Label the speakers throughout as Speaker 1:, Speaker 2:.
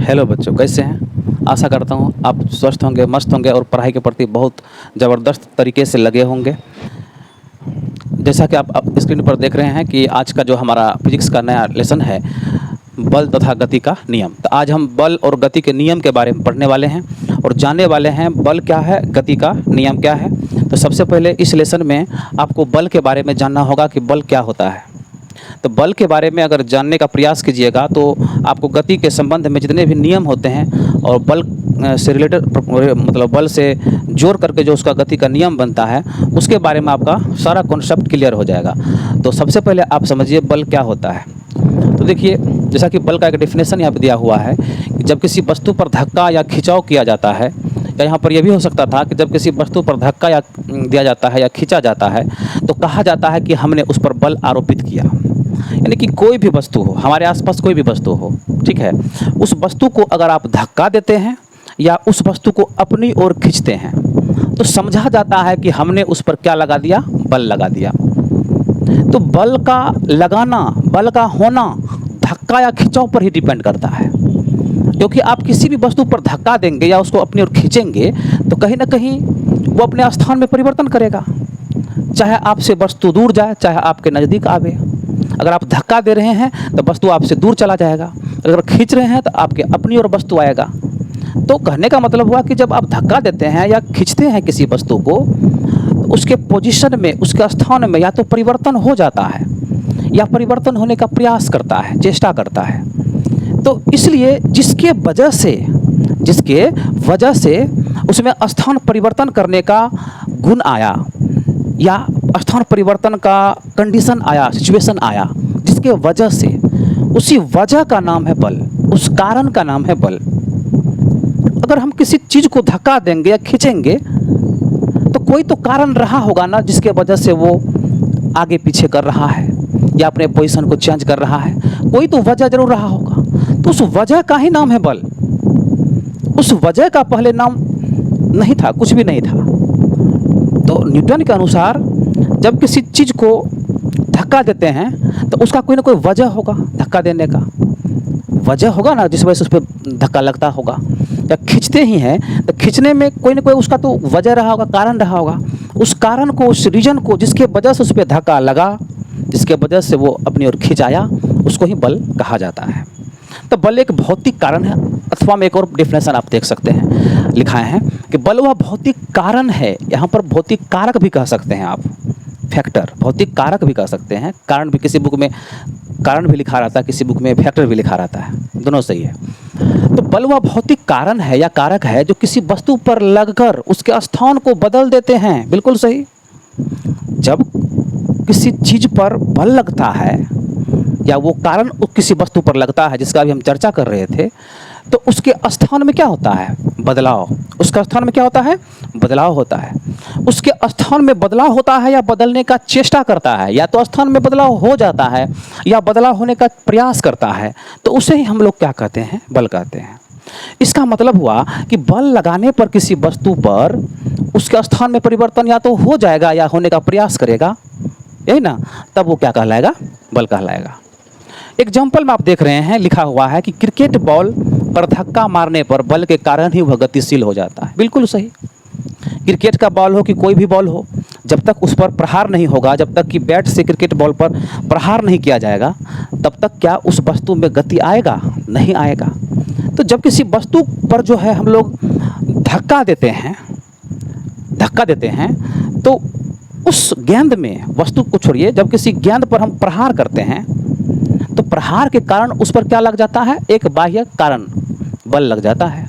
Speaker 1: Hello बच्चों, कैसे हैं? आशा करता हूँ आप स्वस्थ होंगे, मस्त होंगे और पढ़ाई के प्रति बहुत ज़बरदस्त तरीके से लगे होंगे। जैसा कि आप स्क्रीन पर देख रहे हैं कि आज का जो हमारा फिजिक्स का नया लेसन है, बल तथा गति का नियम। तो आज हम बल और गति के नियम के बारे में पढ़ने वाले हैं और जानने वाले हैं बल क्या है, गति का नियम क्या है। तो सबसे पहले इस लेसन में आपको बल के बारे में जानना होगा कि बल क्या होता है। तो बल के बारे में अगर जानने का प्रयास कीजिएगा तो आपको गति के संबंध में जितने भी नियम होते हैं और बल से रिलेटेड मतलब बल से जोड़ करके जो उसका गति का नियम बनता है उसके बारे में आपका सारा कॉन्सेप्ट क्लियर हो जाएगा। तो सबसे पहले आप समझिए बल क्या होता है। तो देखिए, जैसा कि बल का एक डेफिनेशन यहाँ पे दिया हुआ है कि जब किसी वस्तु पर धक्का या खिंचाव किया जाता है, या यहाँ पर यह भी हो सकता था कि जब किसी वस्तु पर धक्का या दिया जाता है या खींचा जाता है तो कहा जाता है कि हमने उस पर बल आरोपित किया। यानी कि कोई भी वस्तु हो, हमारे आसपास कोई भी वस्तु हो, ठीक है, उस वस्तु को अगर आप धक्का देते हैं या उस वस्तु को अपनी ओर खींचते हैं तो समझा जाता है कि हमने उस पर क्या लगा दिया, बल लगा दिया। तो बल का लगाना, बल का होना धक्का या खिंचाव पर ही डिपेंड करता है, क्योंकि आप किसी भी वस्तु पर धक्का देंगे या उसको अपनी ओर खींचेंगे तो कहीं ना कहीं वो अपने स्थान में परिवर्तन करेगा। चाहे आपसे वस्तु दूर जाए, चाहे आपके नज़दीक आवे। अगर आप धक्का दे रहे हैं तो वस्तु आपसे दूर चला जाएगा, अगर खींच रहे हैं तो आपके अपनी ओर वस्तु आएगा। तो कहने का मतलब हुआ कि जब आप धक्का देते हैं या खींचते हैं किसी वस्तु को तो उसके पोजीशन में, उसके स्थान में या तो परिवर्तन हो जाता है या परिवर्तन होने का प्रयास करता है, चेष्टा करता है। तो इसलिए जिसके वजह से उसमें स्थान परिवर्तन करने का गुण आया या स्थान परिवर्तन का कंडीशन आया, सिचुएशन आया, जिसके वजह से, उसी वजह का नाम है बल, उस कारण का नाम है बल। अगर हम किसी चीज़ को धक्का देंगे या खींचेंगे तो कोई तो कारण रहा होगा ना, जिसके वजह से वो आगे पीछे कर रहा है या अपने पोजीशन को चेंज कर रहा है। कोई तो वजह जरूर रहा होगा, तो उस वजह का ही नाम है बल। उस वजह का पहले नाम नहीं था, कुछ भी नहीं था। तो न्यूटन के अनुसार जब किसी चीज़ को धक्का देते हैं तो उसका कोई ना कोई वजह होगा, धक्का देने का वजह होगा ना, जिस वजह से उस पर धक्का लगता होगा। या खींचते ही हैं तो खींचने में कोई ना कोई उसका तो वजह रहा होगा, कारण रहा होगा। उस कारण को, उस रीजन को, जिसके वजह से उस पर धक्का लगा, जिसके वजह से वो अपनी ओर खिंचाया, उसको ही बल कहा जाता है। तो बल एक भौतिक कारण है, अथवा में एक और डेफिनेशन आप देख सकते हैं, लिखा है कि बल वह भौतिक कारण है। यहाँ पर भौतिक कारक भी कह सकते हैं आप, फैक्टर, भौतिक कारक भी कह सकते हैं। कारण भी, किसी बुक में कारण भी लिखा रहता है, किसी बुक में फैक्टर भी लिखा रहता है, दोनों सही है। तो बल वह भौतिक कारण है या कारक है जो किसी वस्तु पर लगकर उसके स्थान को बदल देते हैं। बिल्कुल सही। जब किसी चीज़ पर बल लगता है या वो कारण किसी वस्तु पर लगता है, जिसका भी हम चर्चा कर रहे थे, तो उसके स्थान में क्या होता है, बदलाव। उसका स्थान में क्या होता है, बदलाव होता है। उसके स्थान में बदलाव होता है या बदलने का चेष्टा करता है, या तो स्थान में बदलाव हो जाता है या बदलाव होने का प्रयास करता है, तो उसे ही हम लोग क्या कहते हैं, बल कहते हैं। इसका मतलब हुआ कि बल लगाने पर किसी वस्तु पर उसके स्थान में परिवर्तन या तो हो जाएगा या होने का प्रयास करेगा, यही ना, तब वो क्या कहलाएगा, बल कहलाएगा। एग्जाम्पल में आप देख रहे हैं, लिखा हुआ है कि क्रिकेट बॉल पर धक्का मारने पर बल के कारण ही वह गतिशील हो जाता है। बिल्कुल सही। क्रिकेट का बॉल हो कि कोई भी बॉल हो, जब तक उस पर प्रहार नहीं होगा, जब तक कि बैट से क्रिकेट बॉल पर प्रहार नहीं किया जाएगा, तब तक क्या उस वस्तु में गति आएगा, नहीं आएगा। तो जब किसी वस्तु पर जो है हम लोग धक्का देते हैं तो उस गेंद में, वस्तु को छोड़िए, जब किसी गेंद पर हम प्रहार करते हैं तो प्रहार के कारण उस पर क्या लग जाता है, एक बाह्य कारण, बल लग जाता है।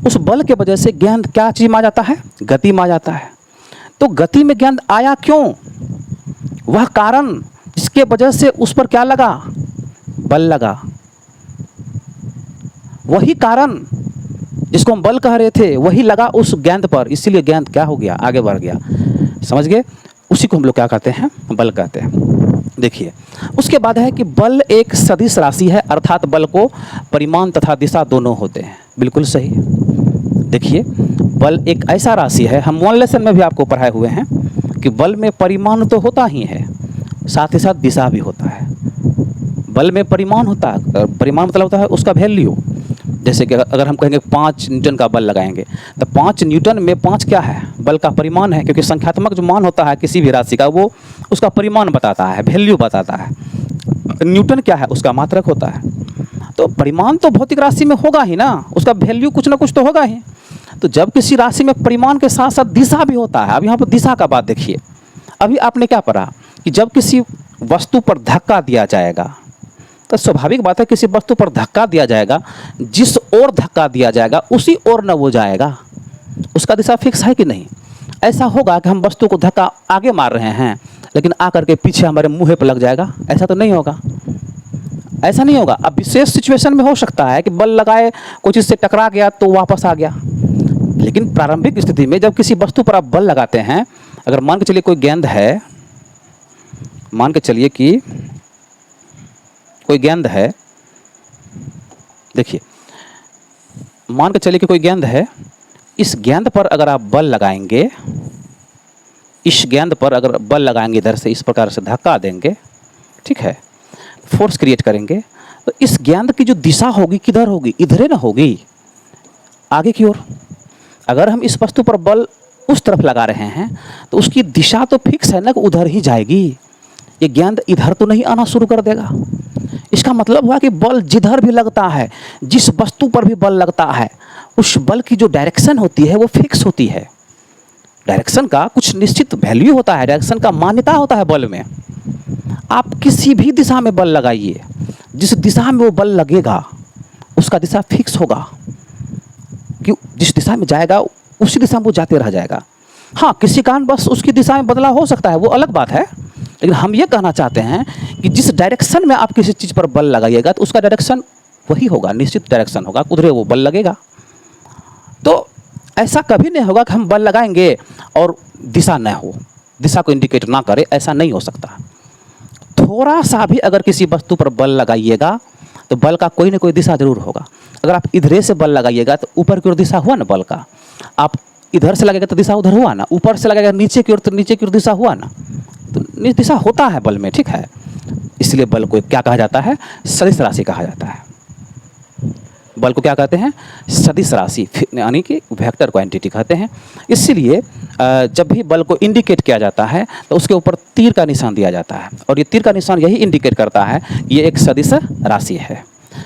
Speaker 1: उस बल के वजह से गेंद क्या चीज में आ जाता है, गति में आ जाता है। तो गति में गेंद आया क्यों, वह कारण जिसके वजह से उस पर क्या लगा, बल लगा। वही कारण जिसको हम बल कह रहे थे वही लगा उस गेंद पर, इसीलिए गेंद क्या हो गया, आगे बढ़ गया। समझ गए? उसी को हम लोग क्या कहते हैं, बल कहते हैं। देखिए, उसके बाद है कि बल एक सदिश राशि है, अर्थात बल को परिमाण तथा दिशा दोनों होते हैं। बिल्कुल सही। देखिए, बल एक ऐसा राशि है, हम वन लेसन में भी आपको पढ़ाए हुए हैं कि बल में परिमाण तो होता ही है, साथ ही साथ दिशा भी होता है। बल में परिमाण होता है, परिमाण मतलब होता है उसका वैल्यू, जैसे कि अगर हम कहेंगे 5 न्यूटन का बल लगाएंगे, तो 5 न्यूटन में 5 क्या है, बल का परिमाण है, क्योंकि संख्यात्मक जो मान होता है किसी भी राशि का वो उसका परिमाण बताता है, वैल्यू बताता है। न्यूटन क्या है, उसका मात्रक होता है। तो परिमाण तो भौतिक राशि में होगा ही ना, उसका वैल्यू कुछ ना कुछ तो होगा ही। तो जब किसी राशि में परिमाण के साथ साथ दिशा भी होता है, अब यहाँ पर दिशा का बात देखिए, अभी आपने क्या पढ़ा कि जब किसी वस्तु पर धक्का दिया जाएगा, तो स्वाभाविक बात है किसी वस्तु पर धक्का दिया जाएगा, जिस ओर धक्का दिया जाएगा उसी ओर न वो जाएगा, उसका दिशा फिक्स है कि नहीं। ऐसा होगा कि हम वस्तु को धक्का आगे मार रहे हैं लेकिन आकर के पीछे हमारे मुँह पर लग जाएगा, ऐसा तो नहीं होगा, ऐसा नहीं होगा। अब विशेष सिचुएशन में हो सकता है कि बल लगाए कोई चीज़ से टकरा गया तो वापस आ गया, लेकिन प्रारंभिक स्थिति में जब किसी वस्तु पर आप बल लगाते हैं, अगर मान के चलिए कोई गेंद है, मान के चलिए कि कोई गेंद है, देखिए मान के चलिए कि कोई गेंद है, इस गेंद पर अगर आप बल लगाएंगे, इस गेंद पर अगर बल लगाएंगे, इधर से इस प्रकार से धक्का देंगे, ठीक है, फोर्स क्रिएट करेंगे, तो इस गेंद की जो दिशा होगी किधर होगी, इधरे ना होगी, आगे की ओर। अगर हम इस वस्तु पर बल उस तरफ लगा रहे हैं तो उसकी दिशा तो फिक्स है ना कि उधर ही जाएगी, ये गेंद इधर तो नहीं आना शुरू कर देगा। इसका मतलब हुआ कि बल जिधर भी लगता है, जिस वस्तु पर भी बल लगता है, उस बल की जो डायरेक्शन होती है वो फिक्स होती है। डायरेक्शन का कुछ निश्चित वैल्यू होता है, डायरेक्शन का मान्यता होता है बल में। आप किसी भी दिशा में बल लगाइए, जिस दिशा में वो बल लगेगा उसका दिशा फिक्स होगा, कि जिस दिशा में जाएगा उसी दिशा में वो जाते रह जाएगा। हाँ, किसी कारण बस उसकी दिशा में बदलाव हो सकता है, वो अलग बात है, लेकिन हम ये कहना चाहते हैं कि जिस डायरेक्शन में आप किसी चीज़ पर बल लगाइएगा तो उसका डायरेक्शन वही होगा, निश्चित डायरेक्शन होगा, उधरे वो बल लगेगा। तो ऐसा कभी नहीं होगा कि हम बल लगाएंगे और दिशा न हो, दिशा को इंडिकेट ना करे, ऐसा नहीं हो सकता। थोड़ा सा भी अगर किसी वस्तु पर बल लगाइएगा तो बल का कोई ना कोई दिशा जरूर होगा। अगर आप इधरे से बल लगाइएगा तो ऊपर की ओर दिशा हुआ ना बल का, आप इधर से लगेगा तो दिशा उधर हुआ ना, ऊपर से लगेगा नीचे की ओर तो नीचे की ओर दिशा हुआ ना, तो दिशा होता है बल में, ठीक है। इसलिए बल को क्या कहा जाता है, सदिश राशि कहा जाता है। बल को क्या कहते हैं, सदिश राशि, यानी कि वेक्टर क्वांटिटी कहते हैं। इसीलिए जब भी बल को इंडिकेट किया जाता है तो उसके ऊपर तीर का निशान दिया जाता है, और ये तीर का निशान यही इंडिकेट करता है ये एक सदिश राशि है।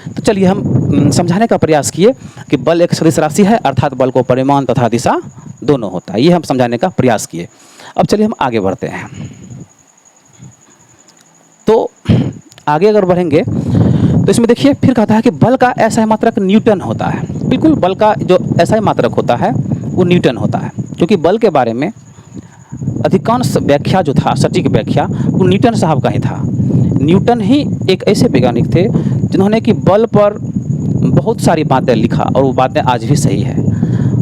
Speaker 1: तो चलिए हम समझाने का प्रयास किए कि बल एक सदिश राशि है, अर्थात बल को परिमाण तथा दिशा दोनों होता है, ये हम समझाने का प्रयास किए। अब चलिए हम आगे बढ़ते हैं। तो आगे अगर बढ़ेंगे तो इसमें देखिए फिर कहता है कि बल का ऐसा मात्रक न्यूटन होता है। बिल्कुल, बल का जो ऐसा मात्रक होता है वो न्यूटन होता है, क्योंकि बल के बारे में अधिकांश व्याख्या जो था, सटीक व्याख्या, वो न्यूटन साहब का ही था। न्यूटन ही एक ऐसे वैज्ञानिक थे जिन्होंने कि बल पर बहुत सारी बातें लिखा, और वो बातें आज भी सही है।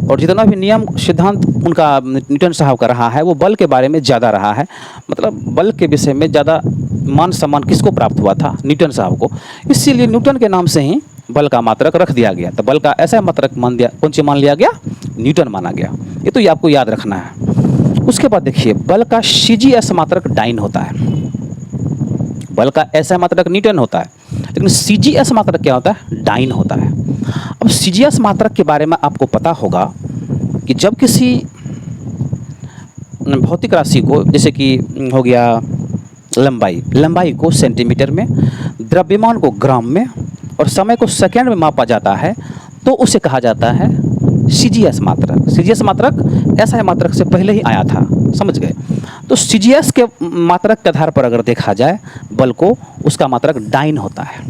Speaker 1: और जितना भी नियम सिद्धांत उनका न्यूटन साहब का रहा है वो बल के बारे में ज़्यादा रहा है। मतलब बल के विषय में ज़्यादा मान सम्मान किसको प्राप्त हुआ था, न्यूटन साहब को। इसीलिए न्यूटन के नाम से ही बल का मात्रक रख दिया गया। तो बल का ऐसा मात्रक मान दिया, कौन सी मान लिया गया, न्यूटन माना गया। ये तो ये आपको याद रखना है। उसके बाद देखिए बल का CGS मात्रक डाइन होता है। बल का ऐसा मात्रक न्यूटन होता है, लेकिन CGS मात्रक क्या होता है, डाइन होता है। अब CGS मात्रक के बारे में आपको पता होगा कि जब किसी भौतिक राशि को, जैसे कि हो गया लंबाई को सेंटीमीटर में, द्रव्यमान को ग्राम में और समय को सेकंड में मापा जाता है, तो उसे कहा जाता है CGS मात्रक। CGS मात्रक ऐसा मात्रक से पहले ही आया था, समझ गए। तो CGS के मात्रक के आधार पर अगर देखा जाए बल को, उसका मात्रक डाइन होता है।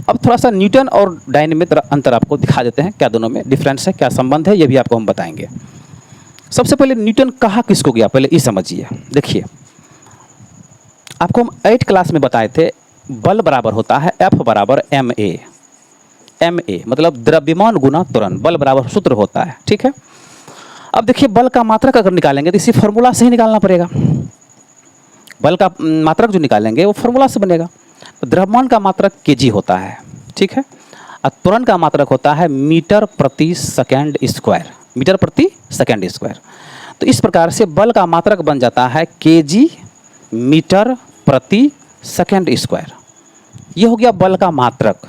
Speaker 1: अब थोड़ा सा न्यूटन और डाइन में अंतर आपको दिखा देते हैं, क्या दोनों में डिफरेंस है, क्या संबंध है, ये भी आपको हम बताएंगे। सबसे पहले न्यूटन कहा किसको गया, पहले ये समझिए। देखिए आपको हम 8 क्लास में बताए थे बल बराबर होता है F बराबर ma। ma मतलब द्रव्यमान गुना त्वरण, बल बराबर सूत्र होता है, ठीक है। अब देखिए बल का मात्रक अगर निकालेंगे तो इसी फॉर्मूला से ही निकालना पड़ेगा। बल का मात्रक जो निकालेंगे वो फॉर्मूला से बनेगा। तो द्रव्यमान का मात्रक kg होता है, ठीक है, और त्वरण का मात्रक होता है मीटर प्रति सेकंड स्क्वायर, मीटर प्रति सेकंड स्क्वायर। तो इस प्रकार से बल का मात्रक बन जाता है kg मीटर प्रति सेकंड स्क्वायर। ये हो गया बल का मात्रक।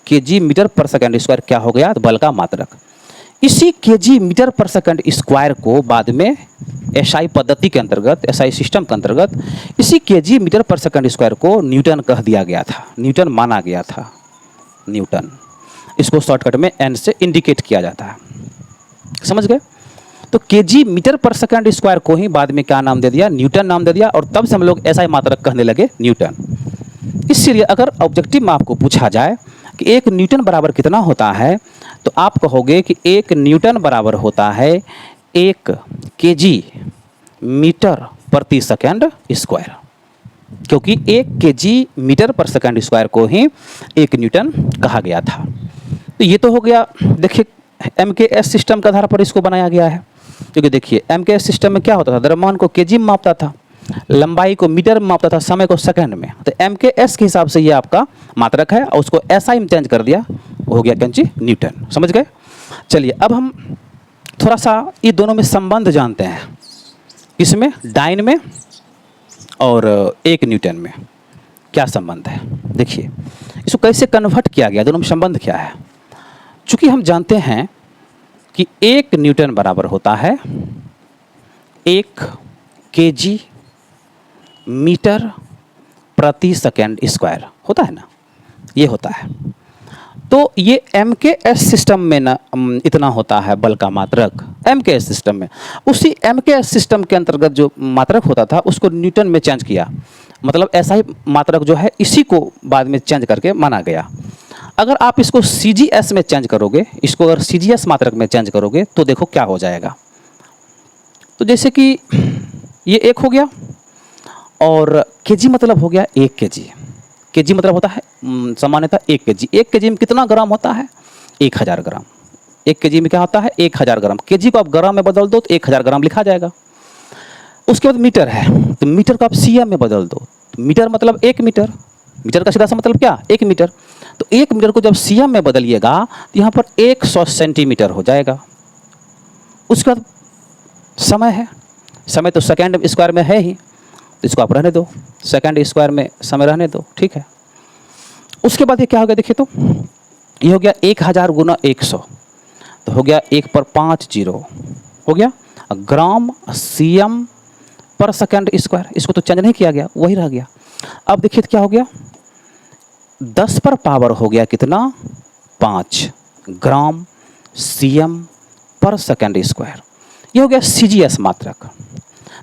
Speaker 1: केजी मीटर पर सेकंड स्क्वायर क्या हो गया, तो बल का मात्रक। इसी केजी मीटर पर सेकंड स्क्वायर को बाद में एसआई पद्धति के अंतर्गत, एसआई सिस्टम के अंतर्गत इसी केजी मीटर पर सेकंड स्क्वायर को न्यूटन कह दिया गया था, न्यूटन माना गया था, न्यूटन। इसको शॉर्टकट में एन से इंडिकेट किया जाता है, समझ गए। तो केजी मीटर पर सेकंड स्क्वायर को ही बाद में क्या नाम दे दिया, न्यूटन नाम दे दिया, और तब से हम लोग एसआई मात्रक कहने लगे न्यूटन। इसलिए अगर ऑब्जेक्टिव में आपको पूछा जाए कि एक न्यूटन बराबर कितना होता है, तो आप कहोगे कि एक न्यूटन बराबर होता है 1 केजी मीटर प्रति सेकंड स्क्वायर, क्योंकि 1 केजी मीटर पर सेकंड स्क्वायर को ही 1 न्यूटन कहा गया था। तो ये तो हो गया, देखिए एमकेएस सिस्टम के आधार पर इसको बनाया गया है, क्योंकि देखिए एमकेएस सिस्टम में क्या होता था, द्रव्यमान को केजी में मापता था, लंबाई को मीटर में मापता था, समय को सेकंड में। तो एमकेएस के हिसाब से ये आपका मात्रक है, और उसको एसआई में चेंज कर दिया, हो गया कैंची न्यूटन, समझ गए। चलिए अब हम थोड़ा सा ये दोनों में संबंध जानते हैं, इसमें डाइन में और 1 न्यूटन में क्या संबंध है। देखिए इसको कैसे कन्वर्ट किया गया, दोनों में संबंध क्या है। चूँकि हम जानते हैं कि 1 न्यूटन बराबर होता है 1 केजी मीटर प्रति सेकंड स्क्वायर, होता है ना, ये होता है। तो ये एमकेएस सिस्टम में ना इतना होता है बल का मात्रक, एमकेएस सिस्टम में। उसी एमकेएस सिस्टम के अंतर्गत जो मात्रक होता था उसको न्यूटन में चेंज किया, मतलब ऐसा ही मात्रक जो है इसी को बाद में चेंज करके माना गया। अगर आप इसको सीजीएस में चेंज करोगे, इसको अगर सीजीएस मात्रक में चेंज करोगे तो देखो क्या हो जाएगा। तो जैसे कि ये 1 हो गया, और केजी मतलब हो गया 1 केजी। केजी मतलब होता है सामान्यतः 1 केजी। 1 केजी में कितना ग्राम होता है, 1000 ग्राम। 1 केजी में क्या होता है, 1000 ग्राम। केजी को आप ग्राम में बदल दो तो 1000 ग्राम लिखा जाएगा। उसके बाद मीटर है, तो मीटर को आप सीएम में बदल दो, तो मीटर मतलब 1 मीटर। मीटर का सीधा सा मतलब क्या, 1 मीटर। तो 1 मीटर को जब सीएम में बदलिएगा तो यहाँ पर 100 सेंटीमीटर हो जाएगा। उसके बाद समय है, समय तो सेकंड स्क्वायर में है ही, तो इसको आप रहने दो, सेकंड स्क्वायर में समय रहने दो, ठीक है। उसके बाद ये क्या हो गया, देखिए तो ये हो गया 1000 गुना 100, तो हो गया 1 पर 5 जीरो हो गया, ग्राम सीएम पर सेकंड स्क्वायर। इसको तो चेंज नहीं किया गया, वही रह गया। अब देखिए तो क्या हो गया, 10 पर पावर हो गया कितना, 5 ग्राम सीएम पर सेकंड स्क्वायर। ये हो गया सीजीएस मात्रक।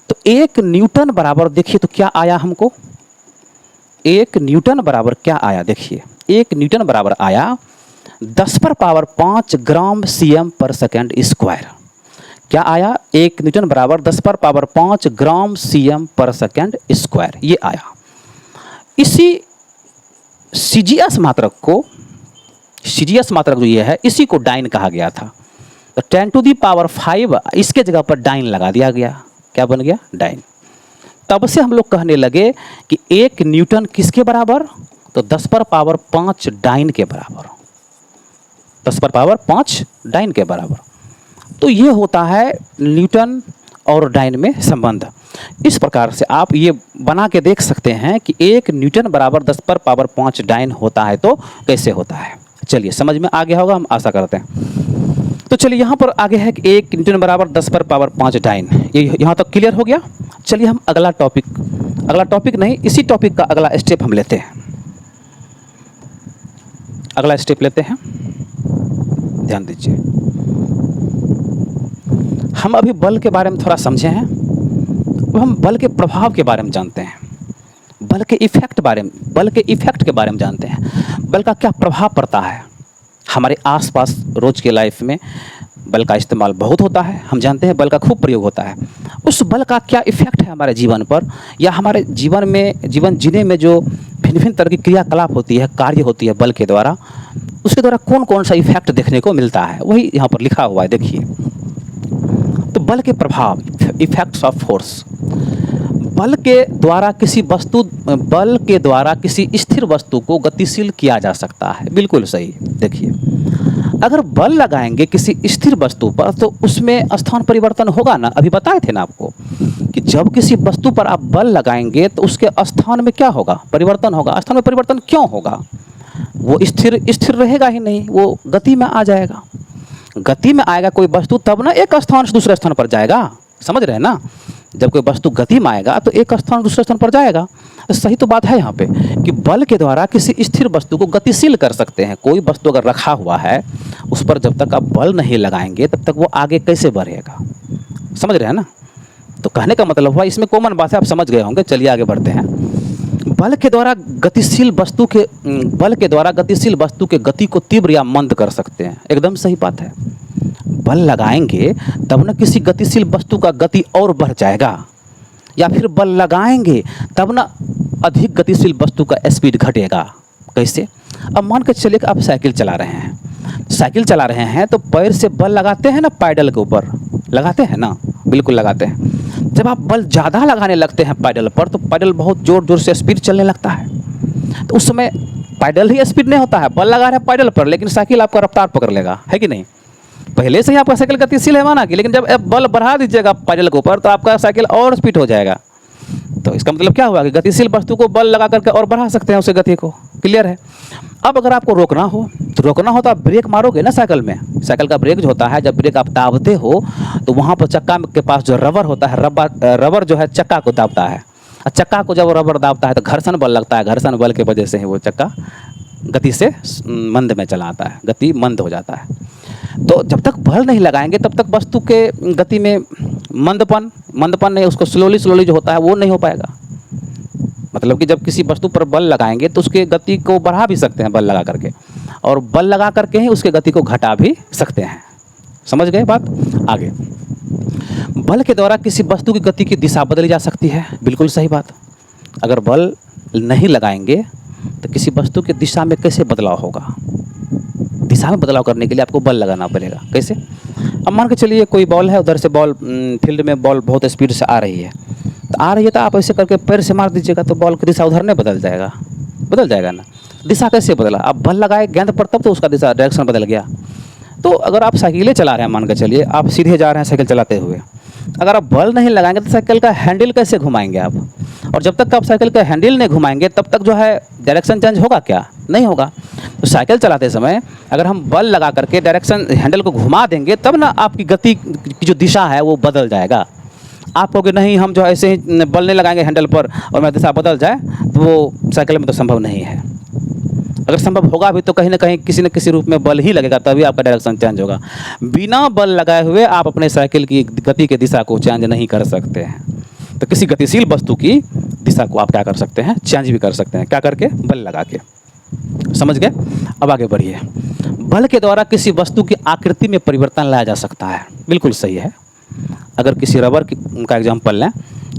Speaker 1: तो 1 न्यूटन बराबर देखिए तो क्या आया हमको, 1 न्यूटन बराबर क्या आया, देखिए 1 न्यूटन बराबर आया 10 पर पावर 5 ग्राम सीएम पर सेकंड स्क्वायर। क्या आया, 1 न्यूटन बराबर 10 पर पावर 5 ग्राम सीएम पर सेकंड स्क्वायर, ये आया। इसी सीजीएस मात्रक को, सीजीएस मात्रक जो ये है, इसी को डाइन कहा गया था। तो 10 टू दी पावर 5 इसके जगह पर डाइन लगा दिया गया, क्या बन गया, डाइन। तब से हम लोग कहने लगे कि 1 न्यूटन किसके बराबर, तो 10 पर पावर 5 डाइन के बराबर, 10 पर पावर 5 डाइन के बराबर। तो ये होता है न्यूटन और डाइन में संबंध। इस प्रकार से आप ये बना के देख सकते हैं कि 1 न्यूटन बराबर 10 पर पावर 5 डाइन होता है तो कैसे होता है। चलिए समझ में आ गया होगा, हम आशा करते हैं। तो चलिए यहाँ पर आगे है कि 1 न्यूटन बराबर 10 पर पावर 5 डाइन, ये यहाँ तक क्लियर हो गया। चलिए हम अगला टॉपिक नहीं, इसी टॉपिक का अगला स्टेप हम लेते हैं, अगला स्टेप लेते हैं, ध्यान दीजिए। हम अभी बल के बारे में थोड़ा समझे हैं, अब हम बल के प्रभाव के बारे में जानते हैं, बल के इफेक्ट के बारे में जानते हैं। बल का क्या प्रभाव पड़ता है हमारे आसपास, रोज के लाइफ में बल का इस्तेमाल बहुत होता है, हम जानते हैं बल का खूब प्रयोग होता है। उस बल का क्या इफेक्ट है हमारे जीवन पर, या हमारे जीवन में, जीवन जीने में जो भिन्न भिन्न तरह की क्रियाकलाप होती है, कार्य होती है बल के द्वारा, उसके द्वारा कौन कौन सा इफेक्ट देखने को मिलता है, वही यहाँ पर लिखा हुआ है, देखिए। तो बल के प्रभाव, इफेक्ट्स ऑफ फोर्स। बल के द्वारा किसी स्थिर वस्तु को गतिशील किया जा सकता है, बिल्कुल सही। देखिए अगर बल लगाएंगे किसी स्थिर वस्तु पर तो उसमें स्थान परिवर्तन होगा ना, अभी बताए थे ना आपको कि जब किसी वस्तु पर आप बल लगाएंगे तो उसके स्थान में क्या होगा, परिवर्तन होगा। स्थान में परिवर्तन क्यों होगा, वो स्थिर स्थिर रहेगा ही नहीं, वो गति में आ जाएगा। गति में आएगा कोई वस्तु तब ना एक स्थान से दूसरे स्थान पर जाएगा, समझ रहे हैं ना। जब कोई वस्तु गति में आएगा तो एक स्थान से दूसरे स्थान पर जाएगा। तो सही तो बात है यहाँ पे कि बल के द्वारा किसी स्थिर वस्तु को गतिशील कर सकते हैं। कोई वस्तु अगर रखा हुआ है, उस पर जब तक आप बल नहीं लगाएंगे तब तक वो आगे कैसे बढ़ेगा, समझ रहे हैं ना। तो कहने का मतलब हुआ, इसमें कॉमन बात है, आप समझ गए होंगे। चलिए आगे बढ़ते हैं। बल के द्वारा गतिशील वस्तु के गति को तीव्र या मंद कर सकते हैं। एकदम सही बात है। बल लगाएंगे तब ना किसी गतिशील वस्तु का गति और बढ़ जाएगा, या फिर बल लगाएंगे तब ना अधिक गतिशील वस्तु का स्पीड घटेगा। कैसे? अब मान के चलिए कि आप साइकिल चला रहे हैं तो पैर से बल लगाते हैं ना, पैडल के ऊपर लगाते हैं ना, बिल्कुल लगाते हैं। जब आप बल ज़्यादा लगाने लगते हैं पैडल पर, तो पैडल बहुत ज़ोर ज़ोर से स्पीड चलने लगता है। तो उस समय पैडल ही स्पीड नहीं होता है, बल लगा रहे हैं पैडल पर, लेकिन साइकिल आपका रफ्तार पकड़ लेगा, है कि नहीं। पहले से ही आपका साइकिल गतिशील है माना कि, लेकिन जब आप बल बढ़ा दीजिएगा पैडल के ऊपर तो आपका साइकिल और स्पीड हो जाएगा। तो इसका मतलब क्या हुआ कि गतिशील वस्तु को बल लगा करके और बढ़ा सकते हैं उससे गति को। क्लियर है। अब अगर आपको रोकना हो तो आप ब्रेक मारोगे ना साइकिल में। साइकिल का ब्रेक जो होता है, जब ब्रेक आप दाबते हो तो वहाँ पर चक्का के पास जो रबर होता है, रबर जो है चक्का को दाबता है। और चक्का को जब रबर दाबता है तो घर्षण बल लगता है। घर्षण बल की वजह से ही वो चक्का गति से मंद में चला आता है, गति मंद हो जाता है। तो जब तक बल नहीं लगाएंगे तब तक वस्तु के गति में मंदपन नहीं, उसको स्लोली जो होता है वो नहीं हो पाएगा। मतलब कि जब किसी वस्तु पर बल लगाएंगे तो उसके गति को बढ़ा भी सकते हैं बल लगा करके, और बल लगा करके ही उसके गति को घटा भी सकते हैं। समझ गए बात। आगे, बल के द्वारा किसी वस्तु की गति की दिशा बदली जा सकती है। बिल्कुल सही बात। अगर बल नहीं लगाएंगे तो किसी वस्तु की दिशा में कैसे बदलाव होगा। दिशा में बदलाव करने के लिए आपको बल लगाना पड़ेगा। कैसे? अब मान के चलिए कोई बॉल है, उधर से बॉल फील्ड में बॉल बहुत स्पीड से आ रही है तो आप ऐसे करके पैर से मार दीजिएगा तो बॉल की दिशा उधर नहीं बदल जाएगा ना। दिशा कैसे बदला? आप बल लगाए गेंद पर तब तो उसका दिशा डायरेक्शन बदल गया। तो अगर आप साइकिलें चला रहे हैं, मान के चलिए आप सीधे जा रहे हैं साइकिल चलाते हुए, अगर आप बल नहीं लगाएंगे तो साइकिल का हैंडल कैसे घुमाएंगे आप। और जब तक आप साइकिल का हैंडल नहीं घुमाएंगे तब तक जो है डायरेक्शन चेंज होगा क्या? नहीं होगा। तो साइकिल चलाते समय अगर हम बल लगा करके डायरेक्शन हैंडल को घुमा देंगे तब ना आपकी गति की जो दिशा है वो बदल जाएगा। आप कहोगे नहीं, हम जो ऐसे ही बल नहीं लगाएंगे हैंडल पर और मेरा दिशा बदल जाए, तो वो साइकिल में तो संभव नहीं है। अगर संभव होगा भी तो कहीं ना कहीं किसी न किसी रूप में बल ही लगेगा, तभी आपका डायरेक्शन चेंज होगा। बिना बल लगाए हुए आप अपने साइकिल की गति की दिशा को चेंज नहीं कर सकते हैं। तो किसी गतिशील वस्तु की दिशा को आप क्या कर सकते हैं? चेंज भी कर सकते हैं। क्या करके? बल लगा के। समझ गए। अब आगे बढ़िए। बल के द्वारा किसी वस्तु की आकृति में परिवर्तन लाया जा सकता है। बिल्कुल सही है। अगर किसी रबर का एग्जाम्पल लें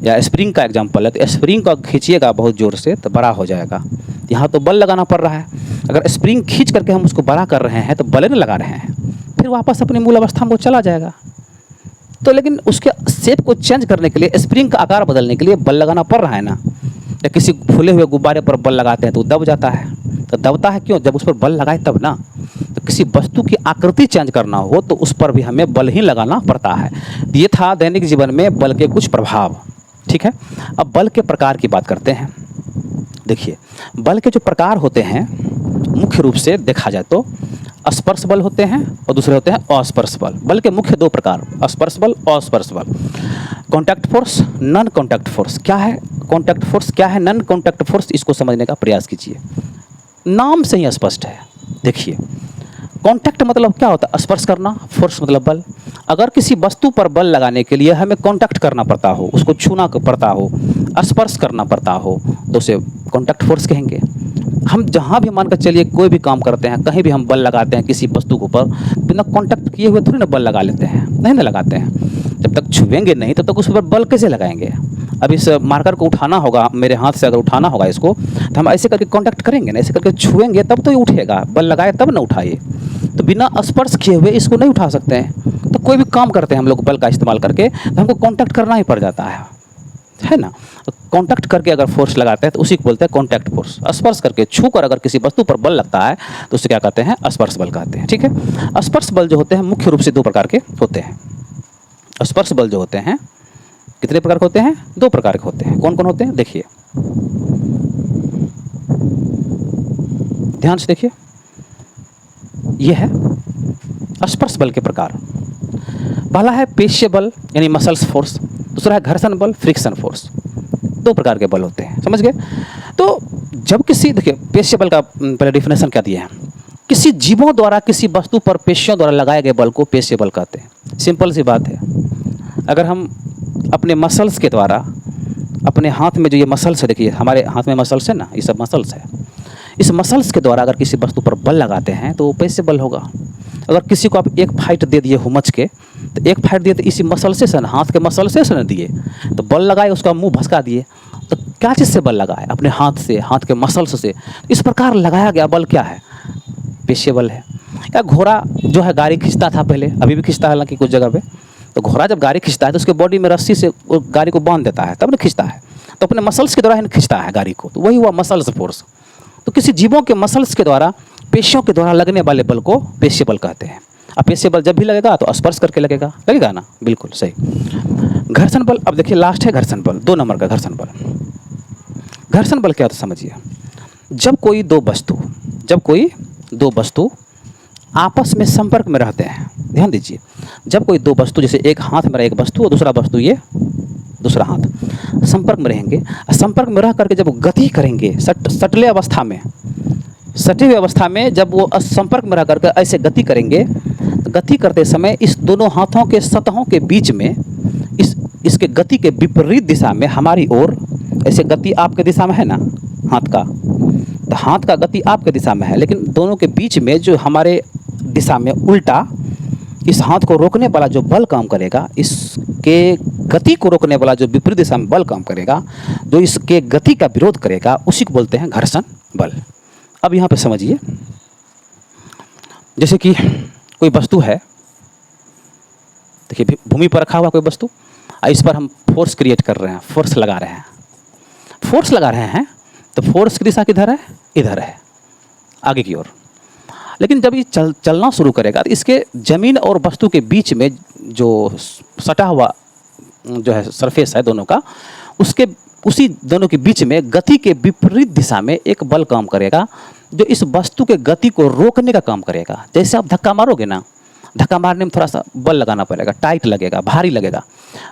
Speaker 1: या स्प्रिंग का एग्जाम्पल है, तो स्प्रिंग को खींचिएगा बहुत ज़ोर से तो बड़ा हो जाएगा। यहाँ तो बल लगाना पड़ रहा है। अगर स्प्रिंग खींच करके हम उसको बड़ा कर रहे हैं तो बल नहीं लगा रहे हैं, फिर वापस अपनी मूल अवस्था में वो चला जाएगा। तो लेकिन उसके शेप को चेंज करने के लिए, स्प्रिंग का आकार बदलने के लिए बल लगाना पड़ रहा है ना। या किसी फूले हुए गुब्बारे पर बल लगाते हैं तो दब जाता है। तो दबता है क्यों? जब उस पर बल लगाए तब ना। तो किसी वस्तु की आकृति चेंज करना हो तो उस पर भी हमें बल ही लगाना पड़ता है। ये था दैनिक जीवन में बल के कुछ प्रभाव। ठीक है। अब बल के प्रकार की बात करते हैं। देखिए, बल के जो प्रकार होते हैं मुख्य रूप से देखा जाए तो स्पर्श बल होते हैं और दूसरे होते हैं अस्पर्श बल। बल के मुख्य दो प्रकार, स्पर्श बल और अस्पर्श बल। Contact force, non contact force. क्या है कॉन्टैक्ट फोर्स, क्या है नॉन कॉन्टैक्ट फोर्स, इसको समझने का प्रयास कीजिए। नाम से ही स्पष्ट है। देखिए, कॉन्टैक्ट मतलब क्या होता है? स्पर्श करना। फोर्स मतलब बल। अगर किसी वस्तु पर बल लगाने के लिए हमें कॉन्टैक्ट करना पड़ता हो, उसको छूना पड़ता हो, स्पर्श करना पड़ता हो, तो उसे कॉन्टैक्ट फोर्स कहेंगे। हम जहाँ भी मान कर चलिए कोई भी काम करते हैं, कहीं भी हम बल लगाते हैं किसी वस्तु के ऊपर, बिना कॉन्टैक्ट किए हुए थोड़ी ना बल लगा लेते हैं, नहीं ना लगाते हैं। जब तक छुएंगे नहीं तब तक उस पर बल कैसे लगाएंगे? अब इस मार्कर को उठाना होगा, मेरे हाथ से अगर उठाना होगा इसको, तो हम ऐसे करके कॉन्टैक्ट करेंगे ना, ऐसे करके छुएंगे तब तो ये उठेगा, बल लगाए तब ना उठाइए। तो बिना स्पर्श किए हुए इसको नहीं उठा सकते हैं। तो कोई भी काम करते हैं हम लोग बल का इस्तेमाल करके, तो हमको कॉन्टैक्ट करना ही पड़ जाता है ना। तो कॉन्टैक्ट करके अगर फोर्स लगाते हैं तो उसी को बोलते हैं कॉन्टैक्ट फोर्स। स्पर्श करके, छू कर अगर किसी वस्तु पर बल लगता है तो उसे क्या कहते हैं? स्पर्श बल कहते हैं। ठीक है। स्पर्श बल जो होते हैं मुख्य रूप से दो प्रकार के होते हैं। स्पर्श बल जो होते हैं कितने प्रकार के होते हैं? दो प्रकार के होते हैं। कौन कौन होते हैं? देखिए, ध्यान से देखिए, ये है स्पर्श बल के प्रकार। पहला है पेशीय बल यानी मसल्स फोर्स, दूसरा है घर्षण बल फ्रिक्शन फोर्स। दो प्रकार के बल होते हैं, समझ गए। तो जब किसी, देखिए पेशीय बल का पहले डिफिनेशन क्या दिया है, किसी जीवों द्वारा किसी वस्तु पर पेशियों द्वारा लगाए गए बल को पेशीय बल कहते हैं। सिंपल सी बात है, अगर हम अपने मसल्स के द्वारा, अपने हाथ में जो ये मसल्स है, देखिए हमारे हाथ में मसल्स है ना, ये सब मसल्स है, इस मसल्स के द्वारा अगर किसी वस्तु पर बल लगाते हैं तो वो पेशीय बल होगा। अगर किसी को आप एक फाइट दे दिए हुमच के, तो एक फाइट दिए तो इसी मसल से ना, हाथ के मसल से ना दिए, तो बल लगाए, उसका मुंह भसका दिए, तो क्या चीज़ से बल लगाए? अपने हाथ से, हाथ के मसल्स से। इस प्रकार लगाया गया बल क्या है? पेशीय बल है। या घोड़ा जो है गाड़ी खींचता था पहले, अभी भी खींचता है हालांकि कुछ जगह पे, तो घोड़ा जब गाड़ी खींचता है तो उसके बॉडी में रस्सी से वो गाड़ी को बांध देता है, तब ना खींचता है, तो अपने मसल्स के द्वारा ही खींचता है गाड़ी को, तो वही हुआ मसल्स फोर्स। तो किसी जीवों के मसल्स के द्वारा, पेशियों के द्वारा लगने वाले बल को पेशीय बल कहते हैं। अब पेशीय बल जब भी लगेगा तो स्पर्श करके लगेगा, लगेगा ना, बिल्कुल सही। घर्षण बल, अब देखिए लास्ट है घर्षण बल, 2 नंबर का घर्षण बल। घर्षण बल क्या होता है समझिए, जब कोई दो वस्तु आपस में संपर्क में रहते हैं, ध्यान दीजिए, जब कोई दो वस्तु, जैसे एक हाथ में एक वस्तु और दूसरा वस्तु ये दूसरा हाथ, संपर्क में रहेंगे, संपर्क में रह करके जब गति करेंगे, सटले अवस्था में, सटी हुई अवस्था में जब वो संपर्क में रह करके ऐसे गति करेंगे, गति करते समय इस दोनों हाथों के सतहों के बीच में, इसके गति के विपरीत दिशा में हमारी ओर, ऐसे गति आपके दिशा में है ना हाथ का, तो हाथ का गति आपके दिशा में है, लेकिन दोनों के बीच में जो हमारे दिशा में उल्टा इस हाथ को रोकने वाला जो बल काम करेगा, इसके गति को रोकने वाला जो विपरीत दिशा में बल काम करेगा, जो इसके गति का विरोध करेगा, उसी को बोलते हैं घर्षण बल। अब यहाँ पे समझिए, जैसे कि कोई वस्तु है, देखिए भूमि पर रखा हुआ कोई वस्तु, इस पर हम फोर्स क्रिएट कर रहे हैं, फोर्स लगा रहे हैं, तो फोर्स की दिशा किधर है? इधर है, आगे की ओर। लेकिन जब ये चलना शुरू करेगा तो इसके ज़मीन और वस्तु के बीच में जो सटा हुआ जो है सरफेस है दोनों का, उसी दोनों के बीच में गति के विपरीत दिशा में एक बल काम करेगा, जो इस वस्तु के गति को रोकने का काम करेगा। जैसे आप धक्का मारोगे ना, धक्का मारने में थोड़ा सा बल लगाना पड़ेगा, टाइट लगेगा, भारी लगेगा।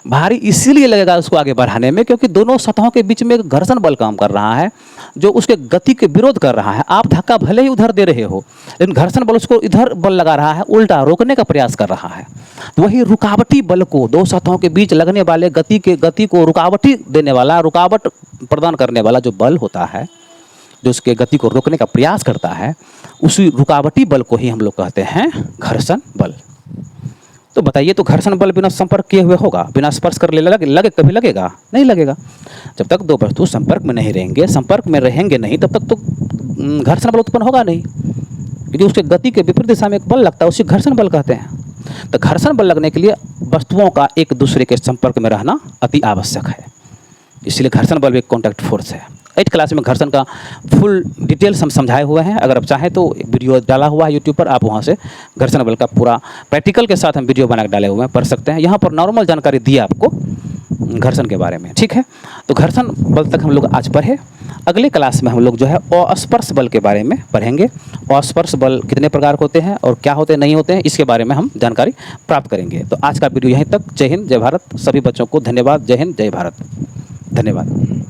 Speaker 1: भारी इसीलिए लगेगा उसको आगे बढ़ाने में, क्योंकि दोनों सतहों के बीच में एक घर्षण बल काम कर रहा है, जो उसके गति के विरोध कर रहा है। आप धक्का भले ही उधर दे रहे हो, लेकिन घर्षण बल उसको इधर बल लगा रहा है, उल्टा रोकने का प्रयास कर रहा है। तो वही रुकावटी बल को, दो सतहों के बीच लगने वाले गति को रुकावटी देने वाला, रुकावट प्रदान करने वाला जो बल होता है, जो उसके गति को रोकने का प्रयास करता है, उसी रुकावटी बल को ही हम लोग कहते हैं घर्षण बल। तो बताइए, तो घर्षण बल बिना संपर्क किए हुए होगा? बिना स्पर्श कर लगे कभी लगेगा? नहीं लगेगा। जब तक दो वस्तु संपर्क में नहीं रहेंगे, संपर्क में रहेंगे नहीं, तब तक तो घर्षण बल उत्पन्न होगा नहीं, क्योंकि उसके गति के विपरीत दिशा में एक बल लगता है, उसी घर्षण बल कहते हैं। तो घर्षण बल लगने के लिए वस्तुओं का एक दूसरे के संपर्क में रहना अति आवश्यक है, इसलिए घर्षण बल एक कॉन्टैक्ट फोर्स है। 8th क्लास में घर्षण का फुल डिटेल्स हम समझाए हुए हैं, अगर आप चाहें तो वीडियो डाला हुआ है यूट्यूब पर, आप वहां से घर्षण बल का पूरा प्रैक्टिकल के साथ हम वीडियो बना के डाले हुए हैं, पढ़ सकते हैं। यहाँ पर नॉर्मल जानकारी दी है आपको घर्षण के बारे में, ठीक है। तो घर्षण बल तक हम लोग आज पढ़े। अगले क्लास में हम लोग जो है अस्पर्श बल के बारे में पढ़ेंगे। अस्पर्श बल कितने प्रकार के होते हैं और क्या होते नहीं होते हैं, इसके बारे में हम जानकारी प्राप्त करेंगे। तो आज का वीडियो यहीं तक। जय हिंद, जय भारत। सभी बच्चों को धन्यवाद। जय हिंद, जय भारत। धन्यवाद।